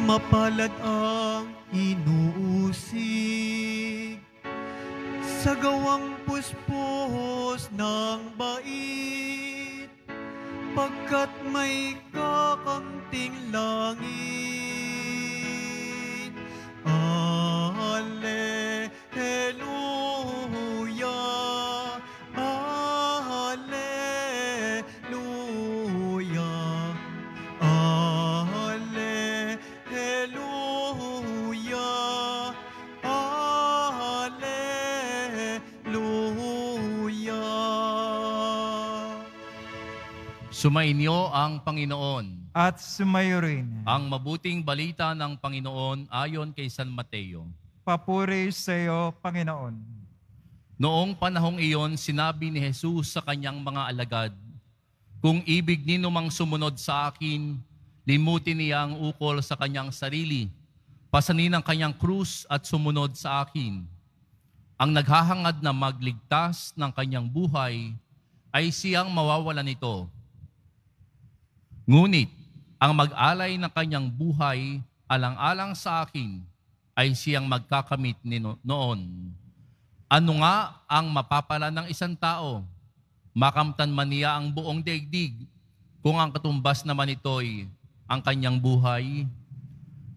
Mapalad ang inuusig sa gawang puspos ng bait, pagkat may kakamting langit. Alleluia, Alleluia, Alleluia, Alleluia. Sumainyo ang Panginoon. At sumayo rin. Ang mabuting balita ng Panginoon ayon kay San Mateo. Papuri sa iyo, Panginoon. Noong panahong iyon, sinabi ni Jesus sa kanyang mga alagad, "Kung ibig ninyo mang sumunod sa akin, limutin niya ang ukol sa kanyang sarili, pasanin ang kanyang krus at sumunod sa akin. Ang naghahangad na magligtas ng kanyang buhay ay siyang mawawalan nito. Ngunit ang mag-alay ng kanyang buhay alang-alang sa akin ay siyang magkakamit noon. Ano nga ang mapapala ng isang tao? Makamtan man niya ang buong daigdig, kung ang katumbas naman ito'y ang kanyang buhay.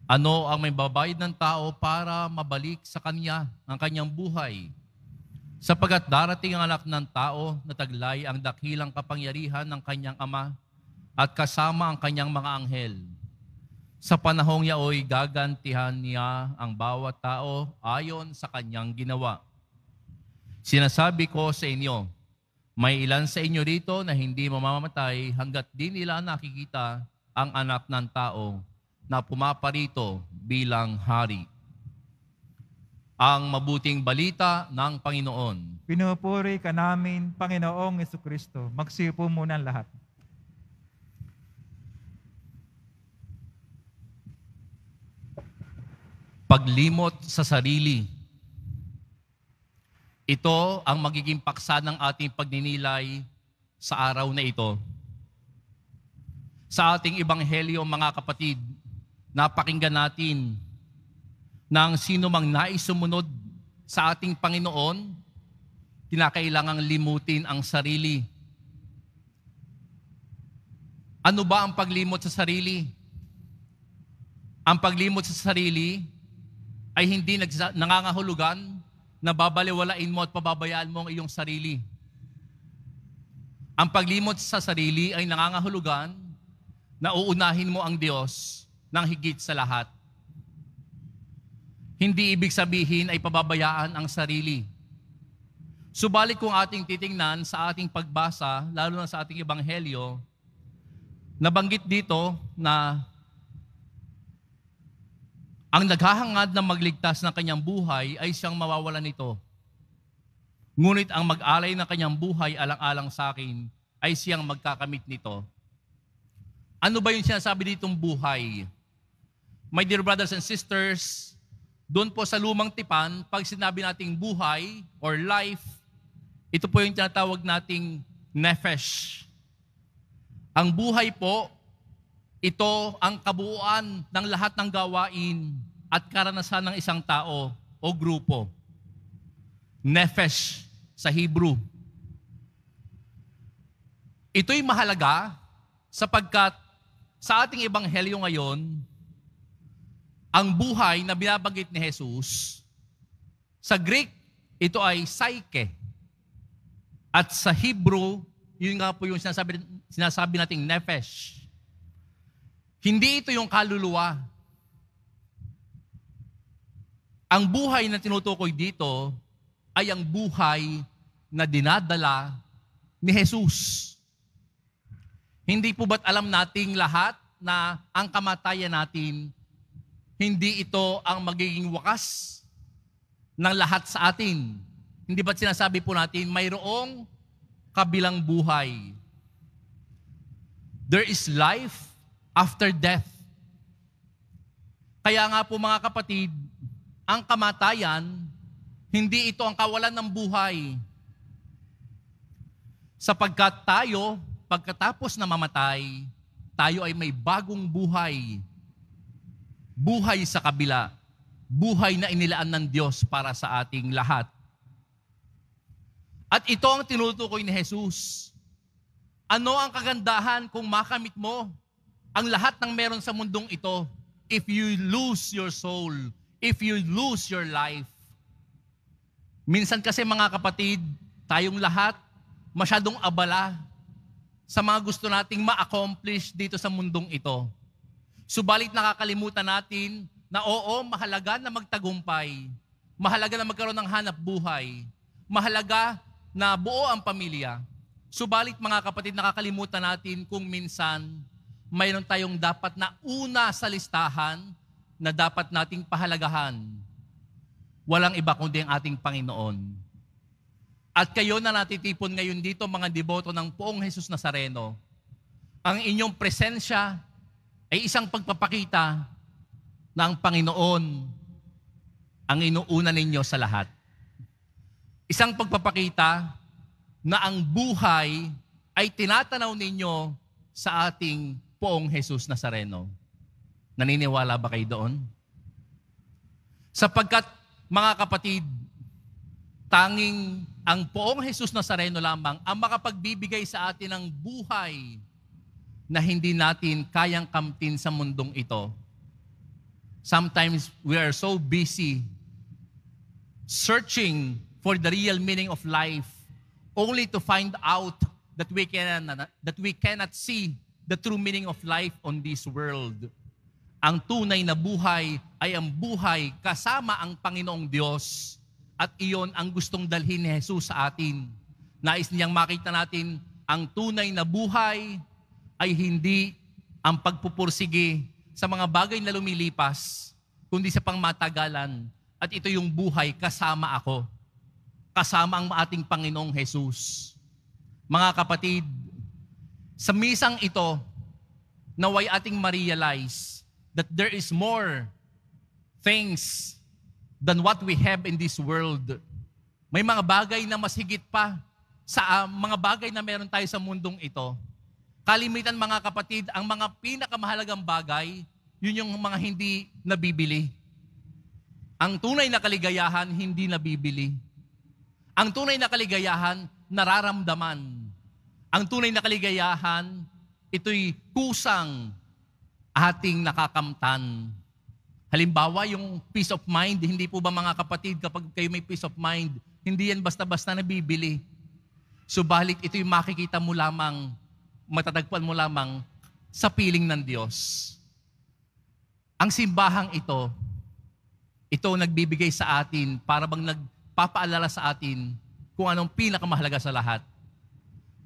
Ano ang may babayad ng tao para mabalik sa kanya ang kanyang buhay? Sapagat darating ang anak ng tao na taglay ang dakilang kapangyarihan ng kanyang ama at kasama ang kanyang mga anghel. Sa panahong yaoy, gagantihan niya ang bawat tao ayon sa kanyang ginawa. Sinasabi ko sa inyo, may ilan sa inyo rito na hindi mamamatay hanggat di nila nakikita ang anak ng tao na pumaparito bilang hari." Ang mabuting balita ng Panginoon. Pinupuri ka namin, Panginoong Jesucristo. Magsipo muna ang lahat. Paglimot sa sarili. Ito ang magiging paksa ng ating pagninilay sa araw na ito. Sa ating ebanghelyo, mga kapatid, napakinggan natin na ang sino mang nais sumunod sa ating Panginoon, kinakailangang limutin ang sarili. Ano ba ang paglimot sa sarili? Ang paglimot sa sarili ay hindi nangangahulugan na babaliwalain mo at pababayaan mo ang iyong sarili. Ang paglimot sa sarili ay nangangahulugan na uunahin mo ang Diyos ng higit sa lahat. Hindi ibig sabihin ay pababayaan ang sarili. Subalit kung ating titingnan sa ating pagbasa, lalo na sa ating ebanghelyo, nabanggit dito na ang naghahangad na magligtas ng kanyang buhay ay siyang mawawalan nito. Ngunit ang mag-alay ng kanyang buhay alang-alang sa akin ay siyang magkakamit nito. Ano ba yung sinasabi ditong buhay? My dear brothers and sisters, doon po sa lumang tipan, pag sinabi nating buhay or life, ito po yung tinatawag nating nephesh. Ang buhay po, ito ang kabuuan ng lahat ng gawain at karanasan ng isang tao o grupo. Nephesh sa Hebrew. Ito'y mahalaga sapagkat sa ating ebanghelyo ngayon, ang buhay na binabanggit ni Jesus, sa Greek, ito ay psyche. At sa Hebrew, yun nga po yung sinasabi nating nephesh. Hindi ito yung kaluluwa. Ang buhay na tinutukoy dito ay ang buhay na dinadala ni Jesus. Hindi po ba't alam nating lahat na ang kamatayan natin, hindi ito ang magiging wakas ng lahat sa atin? Hindi ba't sinasabi po natin, mayroong kabilang buhay? There is life after death. Kaya nga po mga kapatid, ang kamatayan, hindi ito ang kawalan ng buhay. Sapagkat tayo, pagkatapos na mamatay, tayo ay may bagong buhay. buhay sa kabila, buhay na inilaan ng Diyos para sa ating lahat. At ito ang tinutukoy ni Jesus. Ano ang kagandahan kung makamit mo ang lahat ng meron sa mundong ito if you lose your soul, if you lose your life? Minsan kasi mga kapatid, tayong lahat masyadong abala sa mga gusto nating ma-accomplish dito sa mundong ito. Subalit nakakalimutan natin na oo, mahalaga na magtagumpay, mahalaga na magkaroon ng hanap buhay, mahalaga na buo ang pamilya. Subalit mga kapatid, nakakalimutan natin kung minsan mayroon tayong dapat na una sa listahan na dapat nating pahalagahan. Walang iba kundi ang ating Panginoon. At kayo na natitipon ngayon dito, mga deboto ng Poong Jesus Nazareno, ang inyong presensya ay isang pagpapakita na ang Panginoon ang inuuna ninyo sa lahat. Isang pagpapakita na ang buhay ay tinatanaw ninyo sa ating Poong Jesus Nazareno. Naniniwala ba kayo doon? Sapagkat, mga kapatid, tanging ang Poong Jesus Nazareno lamang ang makapagbibigay sa atin ng buhay na hindi natin kayang kamtin sa mundong ito. Sometimes we are so busy searching for the real meaning of life only to find out that we cannot see the true meaning of life on this world. Ang tunay na buhay ay ang buhay kasama ang Panginoong Diyos. At iyon ang gustong dalhin ni Jesus sa atin. Nais niyang makita natin ang tunay na buhay ay hindi ang pagpupursige sa mga bagay na lumilipas, kundi sa pangmatagalan. At ito yung buhay kasama ako. Kasama ang ating Panginoong Jesus. Mga kapatid, sa misang ito, naway ating ma-realize that there is more things than what we have in this world. May mga bagay na mas higit pa sa mga bagay na meron tayo sa mundong ito. Kalimitan mga kapatid, ang mga pinakamahalagang bagay, yun yung mga hindi nabibili. Ang tunay na kaligayahan, hindi nabibili. Ang tunay na kaligayahan, nararamdaman. Ang tunay na kaligayahan, ito'y kusang ating nakakamtan. Halimbawa, yung peace of mind, hindi po ba mga kapatid, kapag kayo may peace of mind, hindi yan basta-basta nabibili. Subalit, ito'y makikita mo lamang, matatagpuan mo lamang sa piling ng Diyos. Ang simbahang ito nagbibigay sa atin para bang nagpapaalala sa atin kung anong pinakamahalaga sa lahat.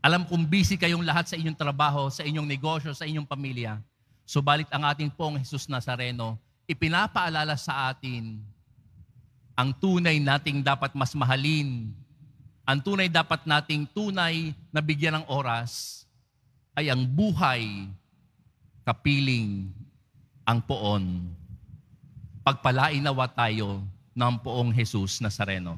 Alam kong busy kayong lahat sa inyong trabaho, sa inyong negosyo, sa inyong pamilya. Subalit ang ating Poong Jesus Nazareno, ipinapaalala sa atin ang tunay nating dapat mas mahalin, ang tunay dapat nating tunay na bigyan ng oras ay ang buhay kapiling ang poon. Pagpalain nawa tayo ng Poong Jesus Nazareno.